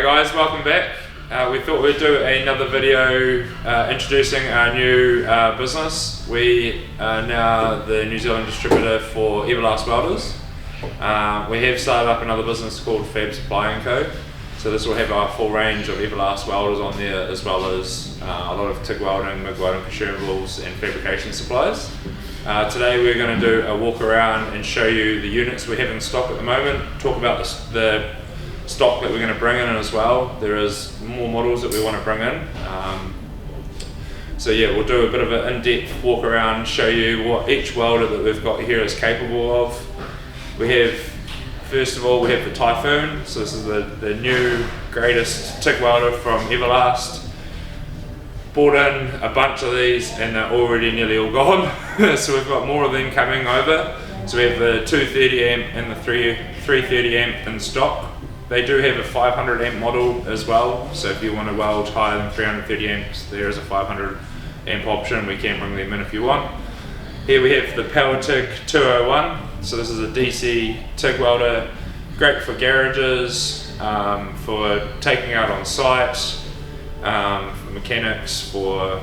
guys, welcome back. We thought we'd do another video introducing our new business. We are now the New Zealand distributor for Everlast welders. We have started up another business called Fab Supply & Co. So this will have our full range of Everlast welders on there, as well as a lot of TIG welding, MIG welding consumables and fabrication supplies. Today we're going to do a walk around and show you the units we have in stock at the moment, talk about the stock that we're going to bring in as well. There is more models that we want to bring in. So yeah, we'll do a bit of an in-depth walk around, show you what each welder that we've got here is capable of. We have, first of all, we have the Typhoon. So this is the new greatest TIG welder from Everlast. Bought in a bunch of these and they're already nearly all gone. So we've got more of them coming over. So we have the 230 amp and the 330 amp in stock. They do have a 500 amp model as well. So if you want to weld higher than 330 amps, there is a 500 amp option. We can bring them in if you want. Here we have the Power TIG 201. So this is a DC TIG welder, great for garages, for taking out on site, for mechanics, for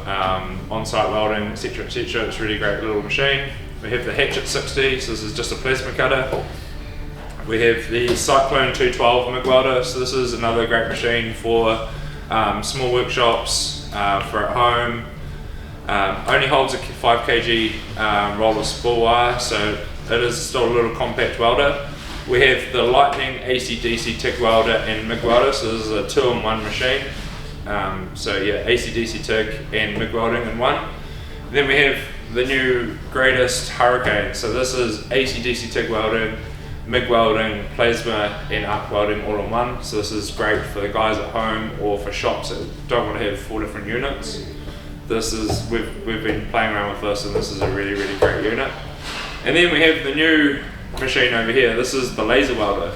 on-site welding, etc, etc. It's a really great little machine. We have the Hatchet 60, so this is just a plasma cutter. We have the Cyclone 212 MIG welder, so this is another great machine for small workshops, for at home. Only holds a 5 kg roll of spool wire, so it is still a little compact welder. We have the Lightning AC/DC TIG welder and MIG welder, so this is a 2-in-1 machine. So yeah, AC/DC TIG and MIG welding in one. Then we have the new greatest Hurricane, so this is AC/DC TIG welding, MIG welding, plasma and arc welding all in one. So this is great for the guys at home or for shops that don't want to have 4 different units. This is, we've been playing around with this, and this is a really great unit. And then we have the new machine over here. This is the laser welder.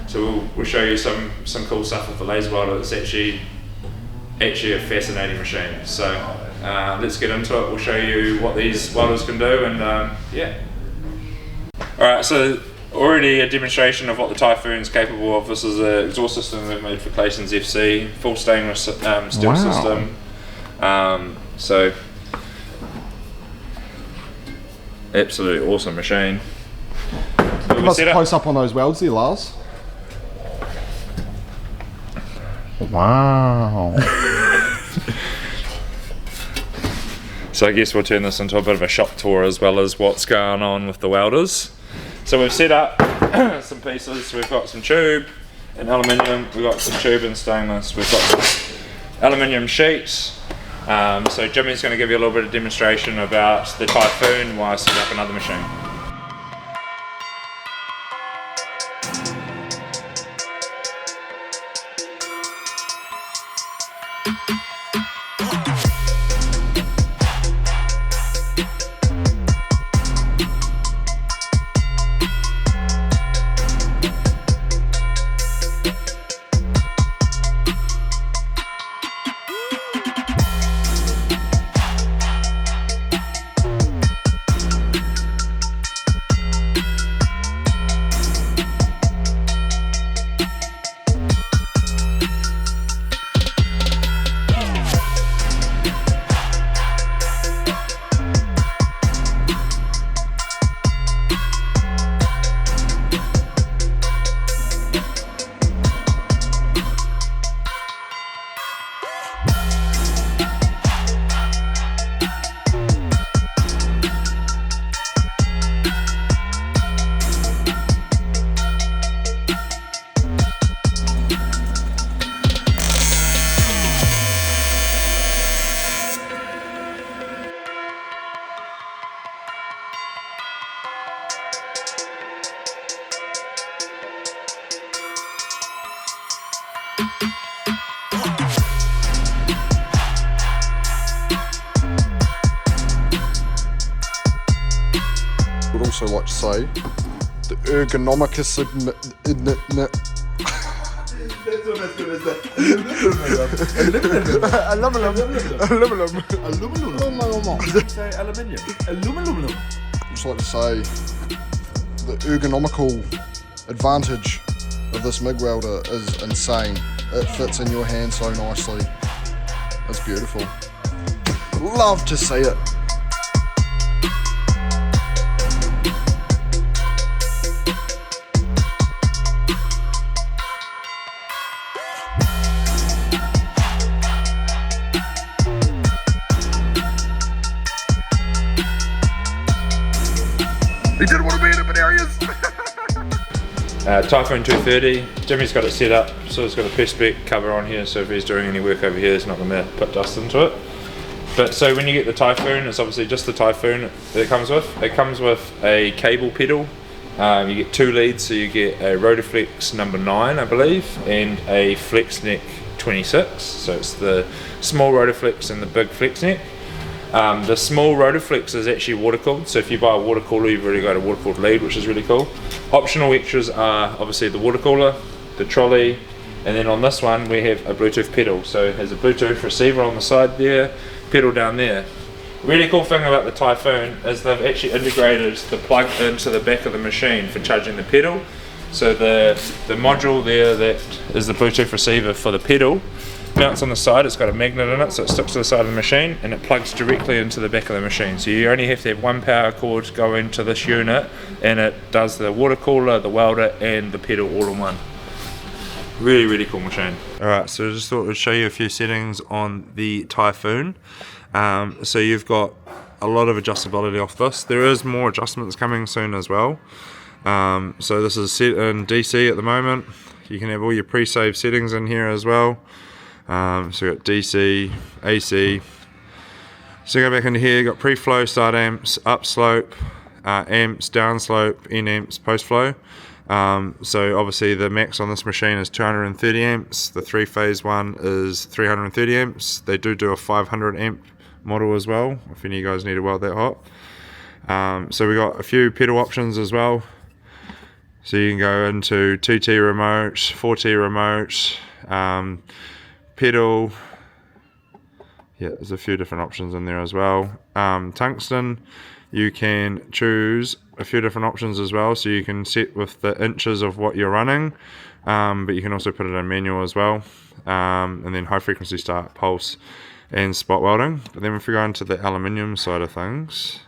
So we'll show you some cool stuff with the laser welder. It's actually a fascinating machine. So let's get into it. We'll show you what these welders can do, and yeah. Alright, so already a demonstration of what the Typhoon is capable of. This is an exhaust system we've made for Clayton's FC, full stainless steel system. So absolutely awesome machine. Give us a close up on those welds there, Lars. Wow. So I guess we'll turn this into a bit of a shop tour as well as what's going on with the welders. So we've set up some pieces. We've got some tube and aluminium. We've got some tube and stainless. We've got this aluminium sheet. So Jimmy's going to give you a little bit of demonstration about the Typhoon while I set up another machine. Would also like to say the ergonomicus Aluminum. I'd just like to say the ergonomical advantage of this MIG welder is insane. it fits in your hand so nicely. It's beautiful. Love to see it. He didn't want to be in it, but there he is. Typhoon 230, Jimmy's got it set up, so it's got a Perspex cover on here, so if he's doing any work over here, it's not going to put dust into it. But so when you get the Typhoon, it's obviously just the Typhoon that it comes with. It comes with a cable pedal. You get 2 leads, so you get a Rotoflex number 9, I believe, and a Flex Neck 26. So it's the small Rotoflex and the big Flex Neck. The small Rotoflex is actually water cooled, so if you buy a water cooler, you've already got a water cooled lead, which is really cool. Optional extras are obviously the water cooler, the trolley, and then on this one we have a Bluetooth pedal. So it has a Bluetooth receiver on the side there, pedal down there. Really cool thing about the Typhoon is they've actually integrated the plug into the back of the machine for charging the pedal. So the module there that is the Bluetooth receiver for the pedal mounts on the side. It's got a magnet in it, so it sticks to the side of the machine and it plugs directly into the back of the machine. So you only have to have one power cord go into this unit and it does the water cooler, the welder and the pedal all in one. Really, really cool machine. Alright, so I just thought I'd show you a few settings on the Typhoon. So you've got a lot of adjustability off this. There is more adjustments coming soon as well. So this is set in DC at the moment. You can have all your pre-saved settings in here as well. So you've got DC, AC. So you go back into here, you've got pre-flow, start amps, upslope, amps, downslope, in amps, post-flow. So obviously the max on this machine is 230 amps, the 3-phase one is 330 amps. They do a 500 amp model as well, if any of you guys need to weld that hot. So we got a few pedal options as well. So you can go into 2T remote, 4T remote, pedal. Yeah, there's a few different options in there as well. Tungsten, you can choose a few different options as well, so you can set with the inches of what you're running, but you can also put it in manual as well. And then high frequency start, pulse and spot welding. But then if we go into the aluminium side of things,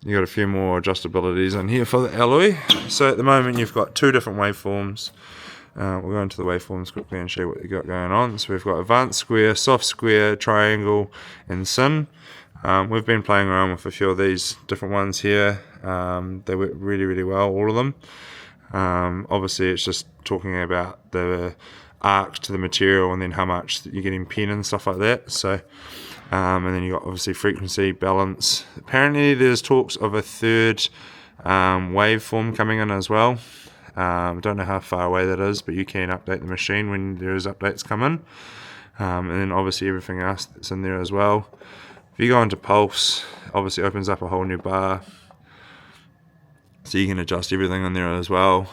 you got a few more adjustabilities in here for the alloy. So at the moment you've got 2 different waveforms. We'll go into the waveforms quickly and show you what you got going on. So we've got advanced square, soft square, triangle and sin. We've been playing around with a few of these different ones here. They work really, really well, all of them. Obviously it's just talking about the arc to the material and then how much you're getting pin and stuff like that. So and then you got obviously frequency, balance. Apparently there's talks of a 3rd waveform coming in as well. I don't know how far away that is, but you can update the machine when there is updates coming. And then obviously everything else that's in there as well. If you go into pulse, obviously opens up a whole new bar. So you can adjust everything in there as well.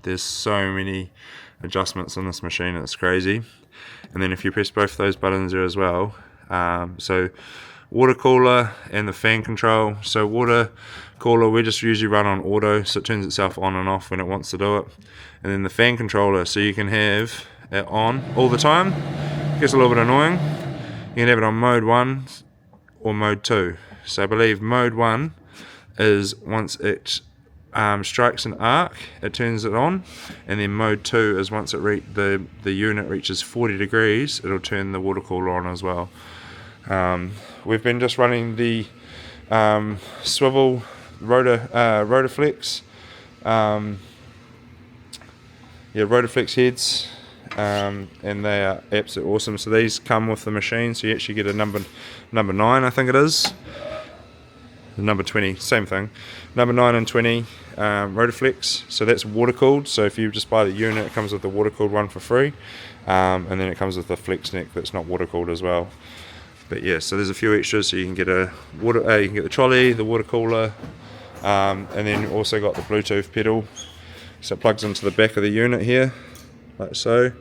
There's so many adjustments on this machine, it's crazy. And then if you press both those buttons there as well, so water cooler and the fan control. So water cooler we just usually run on auto, so it turns itself on and off when it wants to do it. And then the fan controller, so you can have it on all the time. It gets a little bit annoying. You can have it on mode 1 or mode 2. So I believe mode 1 is once it strikes an arc, it turns it on, and then mode 2 is once the unit reaches 40 degrees, it'll turn the water cooler on as well. We've been just running the swivel Rotoflex, Rotoflex heads, and they are absolutely awesome. So these come with the machine, so you actually get a number 9, I think it is. Number 20, same thing. Number 9 and 20 Rotoflex, so that's water cooled. So if you just buy the unit, it comes with the water cooled one for free, and then it comes with the flex neck that's not water cooled as well. But yeah, so there's a few extras. So you can get you can get the trolley, the water cooler, and then you also got the Bluetooth pedal. So it plugs into the back of the unit here, like so.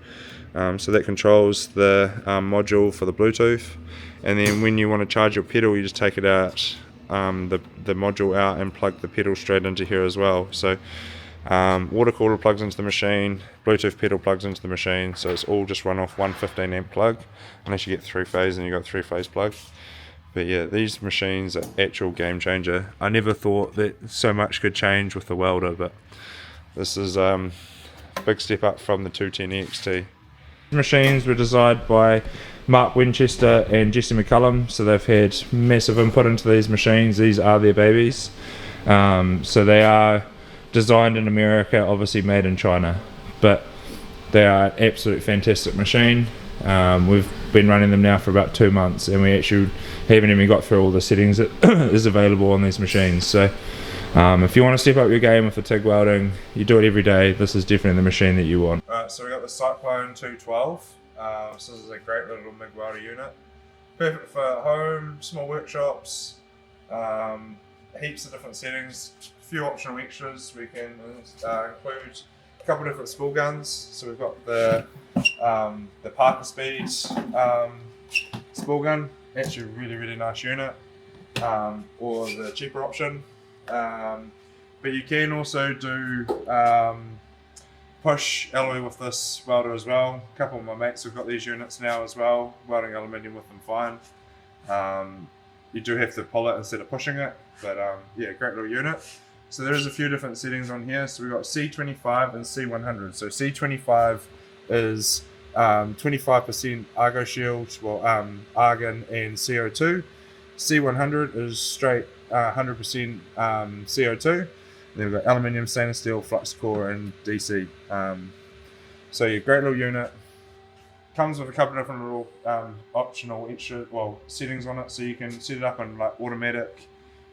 So that controls the module for the Bluetooth, and then when you want to charge your pedal, you just take it out, the module out, and plug the pedal straight into here as well. So Water cooler plugs into the machine, Bluetooth pedal plugs into the machine, so it's all just run off one 15 amp plug, unless you get 3-phase and you got 3-phase plug. But yeah, these machines are actual game changer. I never thought that so much could change with the welder, but this is a big step up from the 210 EXT. Machines were designed by Mark Winchester and Jesse McCullum, so they've had massive input into these machines. These are their babies. So they are designed in America, obviously made in China, but they are an absolute fantastic machine. We've been running them now for about 2 months, and we actually haven't even got through all the settings that is available on these machines. So if you want to step up your game with the TIG welding, you do it every day, this is definitely the machine that you want. Alright, so we got the Cyclone 212. So this is a great little MIG welder unit. Perfect for home, small workshops, heaps of different settings, a few optional extras. We can include a couple of different spool guns. So we've got the Parker Speed spool gun, actually a really nice unit, or the cheaper option. But you can also do push alloy with this welder as well. A couple of my mates have got these units now as well, welding aluminium with them fine. You do have to pull it instead of pushing it, but yeah, great little unit. So there's a few different settings on here. So we've got C25 and C100. So C25 is 25% Argo shield, well, argon and CO2. C100 is straight 100% CO2. And then we've got aluminium, stainless steel, flux core, and DC. So your great little unit. Comes with a couple of different little optional extra, well, settings on it. So you can set it up in like automatic.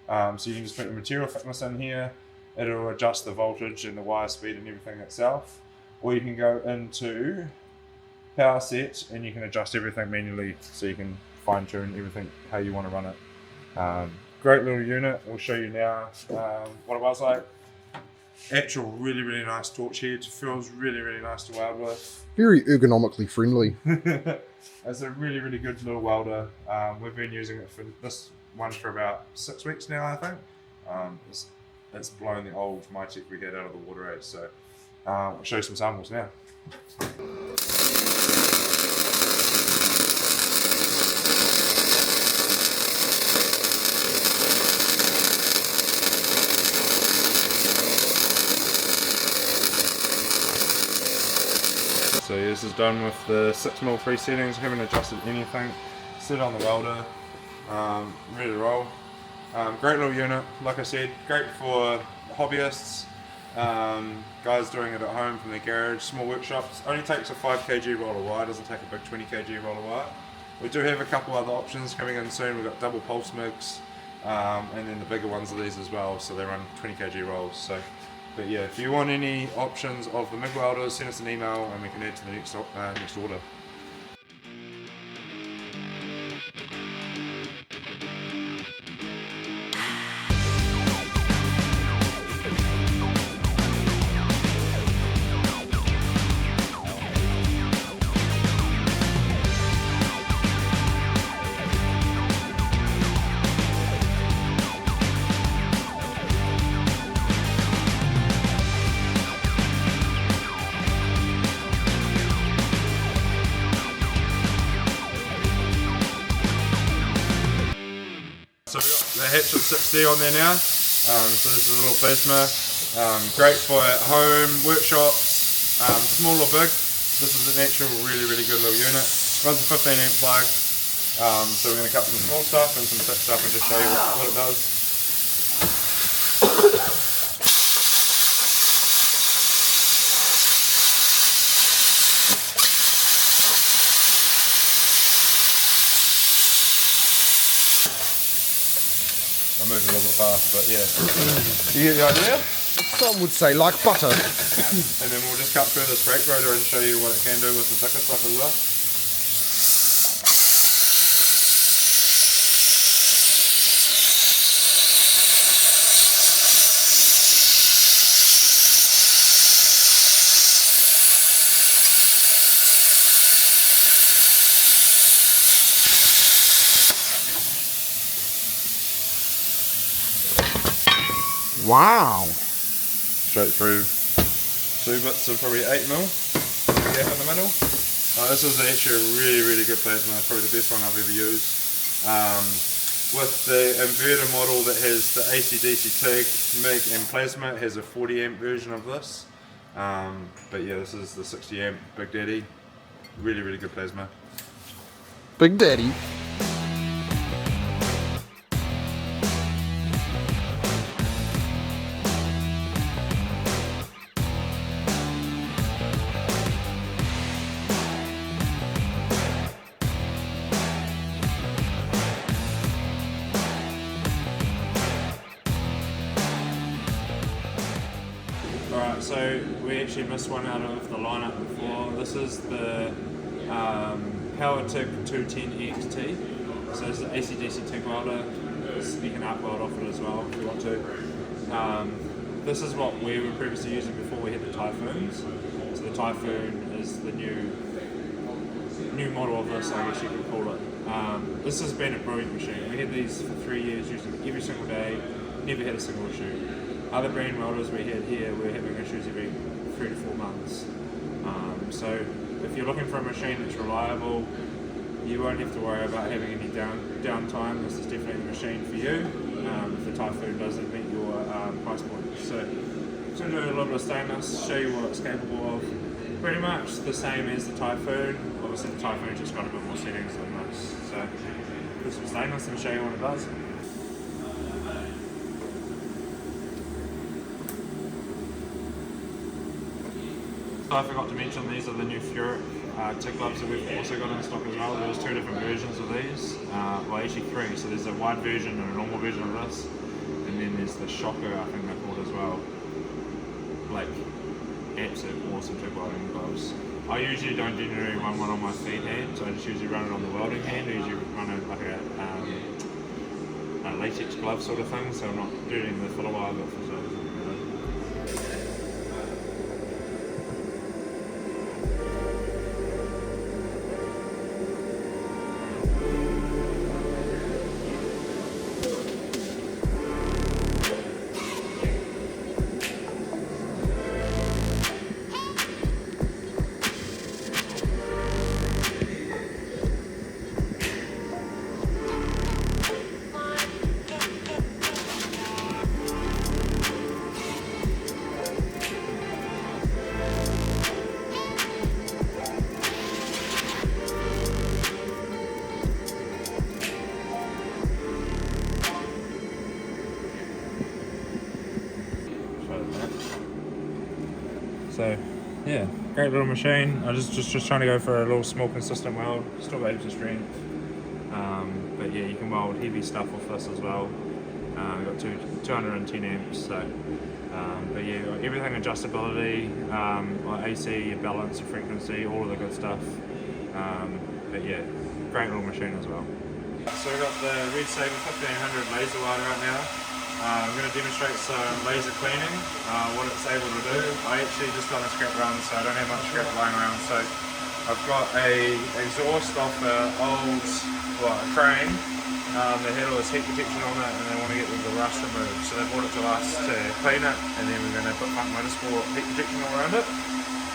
So you can just put the material thickness in here. It'll adjust the voltage and the wire speed and everything itself. Or you can go into power set and you can adjust everything manually, so you can fine tune everything how you want to run it. Great little unit. We'll show you now what it was like. Actual really nice torch head. Feels really nice to weld with. Very ergonomically friendly. It's a really good little welder. We've been using it for this one for about 6 weeks now, I think. It's blown the old i-tig we had out of the water race. So I'll show you some samples now. So this is done with the 6mm free settings. Haven't adjusted anything. Set on the welder, ready to roll. Great little unit, like I said, great for hobbyists, guys doing it at home from their garage, small workshops. Only takes a 5 kg roll of wire, doesn't take a big 20 kg roll of wire. We do have a couple other options coming in soon. We've got double pulse MIGs, and then the bigger ones of these as well, so they run 20 kg rolls. So, but yeah, if you want any options of the MIG welders, send us an email and we can add to the next order. So we've got the Hatchet 6D on there now. So this is a little plasma. Great for at home, workshops, small or big. This is an actual really good little unit. Runs a 15 amp plug. So we're going to cut some small stuff and some thick stuff and just show you what it does. I moved a little bit fast, but yeah. You get the idea? Some would say like butter. And then we'll just cut through this brake rotor and show you what it can do with the thicker stuff as well. Wow. Straight through. 2 bits of probably 8mm gap in the middle. This is actually a really good plasma, probably the best one I've ever used. With the inverter model that has the AC/DC TIG, MIG and plasma, it has a 40 amp version of this. But yeah, this is the 60 amp Big Daddy. Really good plasma. Big Daddy. Alright, so we actually missed one out of the lineup before. This is the i-tig 210XT. So it's the AC/DC TIG welder. You can arc weld off it as well if you want to. This is what we were previously using before we had the Typhoons. So the Typhoon is the new model of this, I guess you could call it. This has been a brilliant machine. We had these for 3 years, using them every single day, never had a single issue. Other brand welders we had here, we're having issues every 3 to 4 months. So if you're looking for a machine that's reliable, you won't have to worry about having any downtime. This is definitely the machine for you if the Typhoon doesn't meet your price point. So I'm going to do a little bit of stainless, show you what it's capable of. Pretty much the same as the Typhoon. Obviously the Typhoon's just got a bit more settings than this. So put some stainless and show you what it does. I forgot to mention these are the new Furic TIG gloves that we've also got in stock as well. There's 2 different versions of these, well actually 3. So there's a wide version and a normal version of this, and then there's the Shocker, I think they're called as well. Like, absolute awesome TIG welding gloves. I usually don't generally run one on my feed hand, so I just usually run it on the welding hand. I usually run it like a latex glove sort of thing, so I'm not doing the filler wire bit for those. So yeah, great little machine. I just trying to go for a little small consistent weld, still got heaps of strength. But yeah, you can weld heavy stuff off this as well. We've got 210 amps, so but yeah, got everything, adjustability, AC, your balance, your frequency, all of the good stuff. But yeah, great little machine as well. So we've got the Red Saber 1500 laser welder right now. I'm going to demonstrate some laser cleaning, what it's able to do. I actually just done a scrap run, so I don't have much scrap lying around. So I've got a exhaust off an old crane. They had all this heat protection on it, and they want to get the rust removed. So they brought it to us to clean it, and then we're going to put Funk Motorsport heat protection all around it.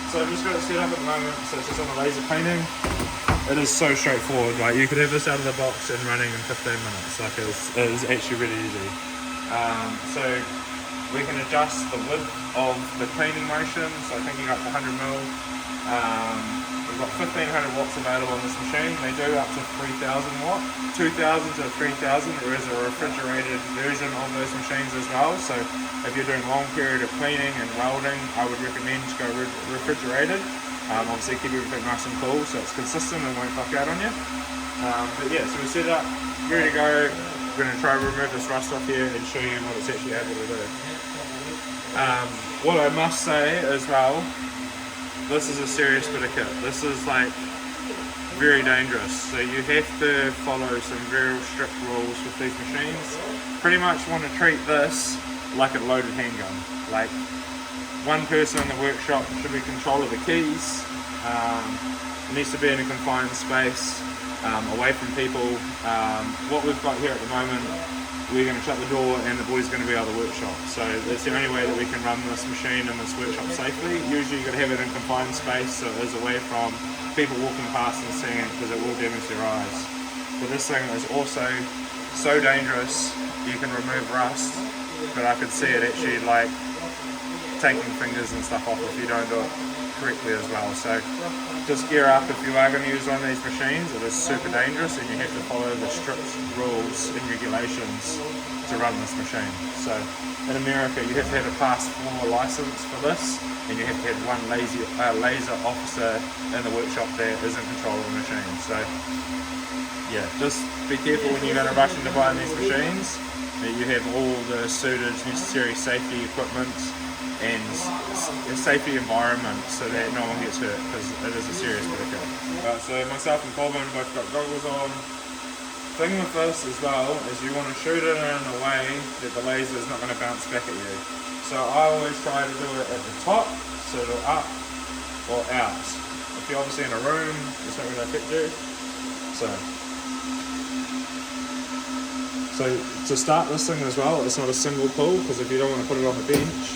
So I've just got it set up at the moment, so it's just on the laser cleaning. It is so straightforward. Like, you could have this out of the box and running in 15 minutes. Like, it is actually really easy. So we can adjust the width of the cleaning motion, so I think you got 100 mil. We've got 1500 watts available on this machine. They do up to 3000 watt, 2000 to 3000. There is a refrigerated version of those machines as well. So if you're doing a long period of cleaning and welding, I would recommend to go refrigerated. Obviously keep everything nice and cool so it's consistent and won't fuck out on you. But yeah, so we set it up, ready to go. We're going to try to remove this rust off here and show you what it's actually able to do. What I must say as well, this is a serious bit of kit. This is like very dangerous, so you have to follow some very strict rules with these machines. Pretty much want to treat this like a loaded handgun. Like, one person in the workshop should be in control of the keys. It needs to be in a confined space, away from people. What we've got here at the moment we're going to shut the door and the boys are going to be out of the workshop. So that's the only way that we can run this machine in this workshop safely. Usually you've got to have it in confined space, so it is away from people walking past and seeing it, because it will damage their eyes. But this thing is also so dangerous. You can remove rust, but I could see it actually like taking fingers and stuff off if you don't do it correctly as well. So just gear up if you are going to use one of these machines. It is super dangerous and you have to follow the strict rules and regulations to run this machine. So in America you have to have a class 4 license for this, and you have to have one laser officer in the workshop that is in control of the machine. So yeah, just be careful when you're going to rush into buying these machines, that you have all the suited necessary safety equipment and a safety environment so that no one gets hurt, because it is a serious predicament. Right, so myself and Corbin both got goggles on. Thing with this as well is you want to shoot it in a way that the laser is not going to bounce back at you. So I always try to do it at the top, so it'll up or out. If you're obviously in a room, it's not going to affect you. So to start this thing as well, it's not a single pull, because if you don't want to put it on the bench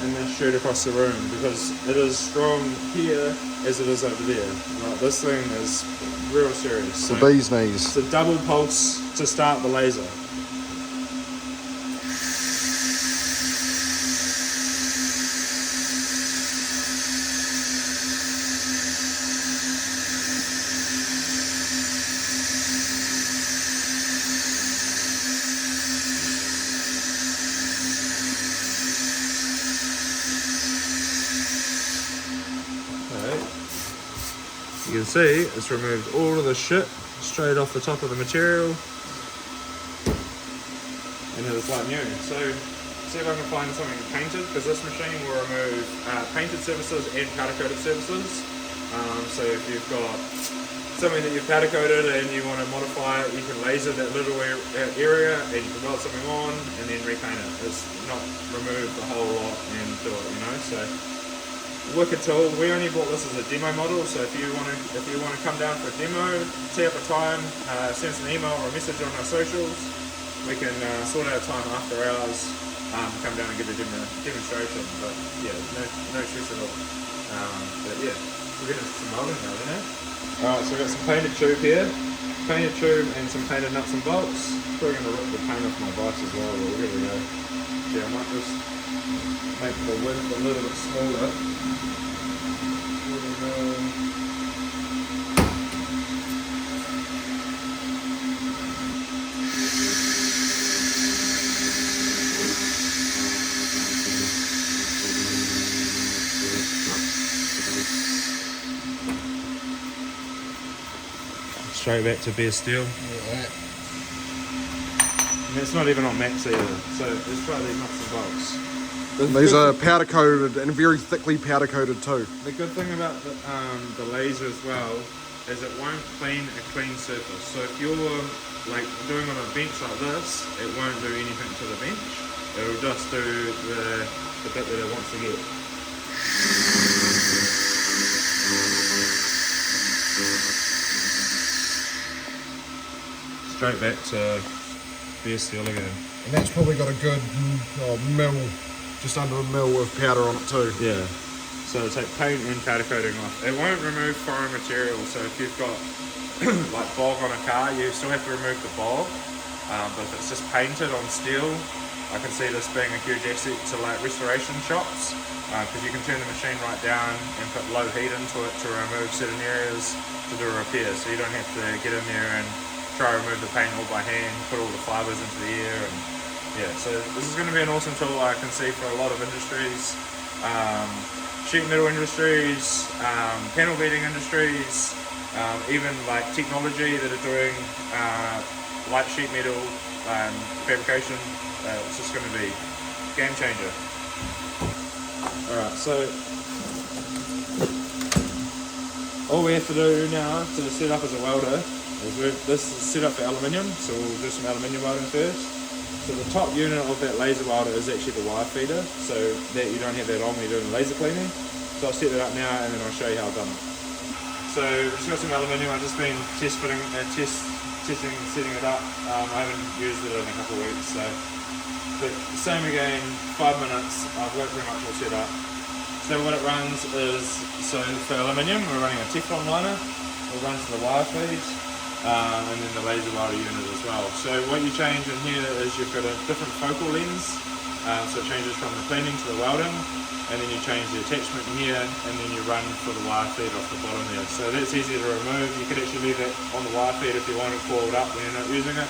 and then shoot across the room, because it is strong here as it is over there. Right, this thing is real serious. The bee's knees. It's a double pulse to start the laser. You can see it's removed all of the shit straight off the top of the material, and it is like new. So see if I can find something painted, because this machine will remove painted surfaces and powder coated surfaces. So if you've got something that you've powder coated and you want to modify it, you can laser that little area and you can weld something on and then repaint it. It's not remove the whole lot and do it, you know. So wicked tool. We only bought this as a demo model, so if you want to come down for a demo, tee up a time, send us an email or a message on our socials. We can sort out a time after hours to come down and give a demonstration. But yeah, no stress at all. But yeah, we're getting some welding now, isn't it? Alright, so we've got some painted tube here, painted tube and some painted nuts and bolts. Probably going to rip the paint off my bike as well, but here we go. Yeah, I might just make the width a little bit smaller. Straight back to bare steel. Yeah. And it's not even on max either, so let's try these nuts and bolts. These are powder coated and very thickly powder coated too. The good thing about the laser as well is it won't clean a clean surface. So if you're like doing on a bench like this, it won't do anything to the bench. It'll just do the bit that it wants to get. Straight back to bare steel again. And that's probably got a good mil, just under a mil of powder on it too. Yeah. So it'll take paint and powder coating off. It won't remove foreign material, so if you've got like bog on a car, you still have to remove the bog. But if it's just painted on steel, I can see this being a huge asset to like restoration shops, because you can turn the machine right down and put low heat into it to remove certain areas to do a repair. So you don't have to get in there and try to remove the paint all by hand, put all the fibers into the air, and yeah. So this is going to be an awesome tool I can see for a lot of industries. Sheet metal industries, panel beating industries, even like technology that are doing light sheet metal fabrication. It's just going to be game changer. Alright, so all we have to do now to set up as a welder is this is set up for aluminium, so we'll do some aluminium welding first. So the top unit of that laser welder is actually the wire feeder, so that you don't have that on when you're doing laser cleaning. So I'll set that up now and then I'll show you how I've done it. So we've just got some aluminium. I've just been test setting it up. I haven't used it in a couple of weeks, so. But same again, 5 minutes, I've got pretty much all set up. So what it runs is, so for aluminium, we're running a Teflon liner. It runs to the wire feed, and then the laser welder unit as well. So what you change in here is you've got a different focal lens, so it changes from the cleaning to the welding, and then you change the attachment in here, and then you run for the wire feed off the bottom there. So that's easy to remove. You could actually leave it on the wire feed if you want it coiled up when you're not using it.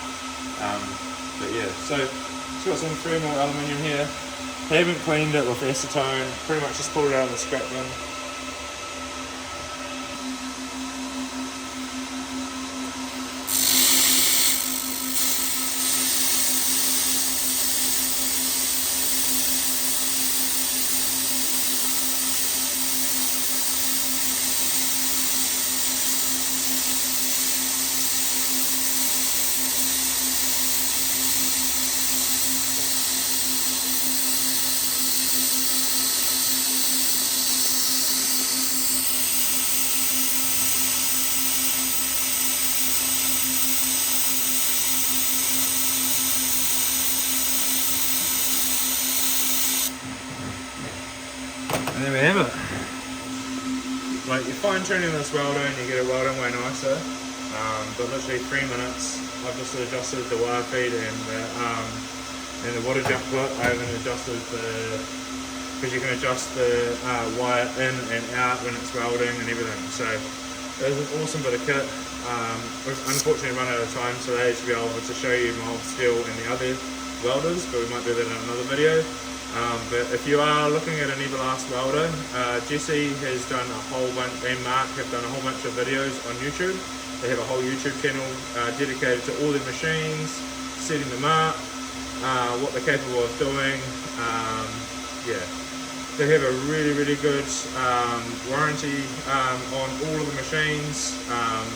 But yeah, so it's got some thermal aluminium here. Haven't cleaned it with acetone, pretty much just pulled it out of the scrap bin. And there we have it. Like, you're fine tuning this welder and you get it welding way nicer, but literally 3 minutes. I've just adjusted the wire feed and the water jump clip. I haven't adjusted because you can adjust the wire in and out when it's welding and everything. So it was an awesome bit of kit. We've unfortunately run out of time today to be able to show you mild steel and the other welders, but we might do that in another video. But if you are looking at an Everlast welder, Jesse has done a whole bunch, and Mark have done a whole bunch of videos on YouTube. They have a whole YouTube channel dedicated to all their machines, setting them up, what they're capable of doing. Yeah, they have a really, really good warranty on all of the machines,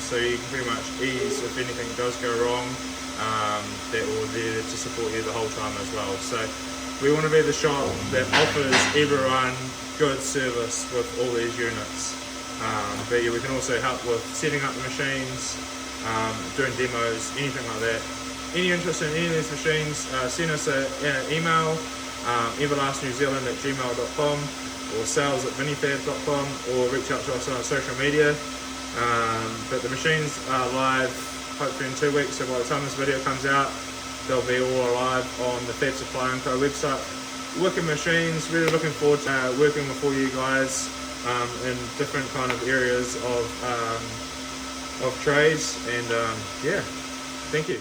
so you can pretty much ease if anything does go wrong. They're all there to support you the whole time as well. So we want to be the shop that offers everyone good service with all these units. But yeah, we can also help with setting up the machines, doing demos, anything like that. Any interest in any of these machines, send us an email, everlastnewzealand@gmail.com or sales@vinnyfab.com, or reach out to us on social media. But the machines are live hopefully in 2 weeks, so by the time this video comes out, they'll be all alive on the Fab Supply & Co website. Wicked machines, really looking forward to working with all you guys in different kind of areas of trades, and yeah, thank you.